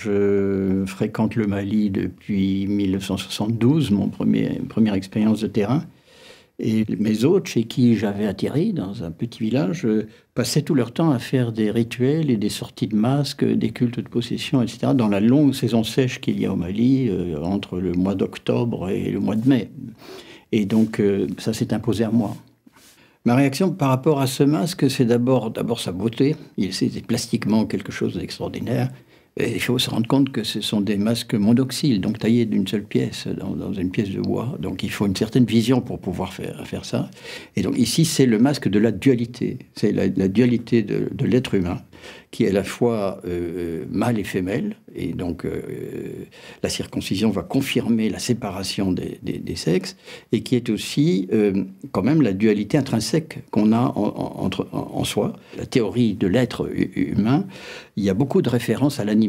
Je fréquente le Mali depuis 1972, première expérience de terrain. Et mes hôtes, chez qui j'avais atterri, dans un petit village, passaient tout leur temps à faire des rituels et des sorties de masques, des cultes de possession, etc., dans la longue saison sèche qu'il y a au Mali, entre le mois d'octobre et le mois de mai. Et donc, ça s'est imposé à moi. Ma réaction par rapport à ce masque, c'est d'abord sa beauté. C'est plastiquement quelque chose d'extraordinaire. Et il faut se rendre compte que ce sont des masques monoxyles, donc taillés d'une seule pièce, dans une pièce de bois. Donc il faut une certaine vision pour pouvoir faire ça. Et donc ici, c'est le masque de la dualité. C'est la dualité de l'être humain, qui est à la fois mâle et femelle. Et donc la circoncision va confirmer la séparation des sexes, et qui est aussi quand même la dualité intrinsèque qu'on a en soi. La théorie de l'être humain, il y a beaucoup de références à l'animalité.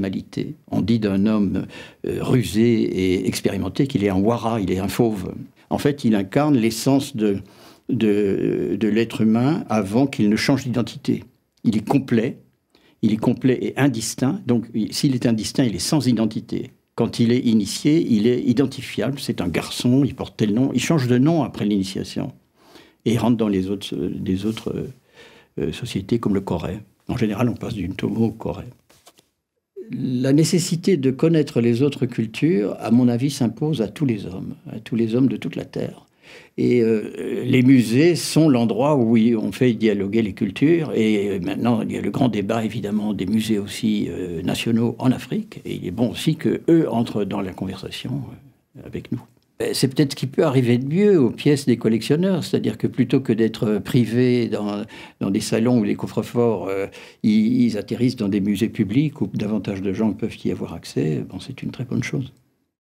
On dit d'un homme rusé et expérimenté qu'il est un wara, il est un fauve. En fait, il incarne l'essence de l'être humain avant qu'il ne change d'identité. Il est complet et indistinct. Donc, s'il est indistinct, il est sans identité. Quand il est initié, il est identifiable. C'est un garçon, il porte tel nom. Il change de nom après l'initiation. Et il rentre dans des autres sociétés comme le Corée. En général, on passe d'une Tomo au Corée. La nécessité de connaître les autres cultures, à mon avis, s'impose à tous les hommes de toute la Terre. Et les musées sont l'endroit où on fait dialoguer les cultures. Et maintenant, il y a le grand débat, évidemment, des musées aussi nationaux en Afrique. Et il est bon aussi qu'eux entrent dans la conversation avec nous. C'est peut-être ce qui peut arriver de mieux aux pièces des collectionneurs. C'est-à-dire que plutôt que d'être privés dans des salons où les coffres-forts, ils atterrissent dans des musées publics où davantage de gens peuvent y avoir accès, c'est une très bonne chose.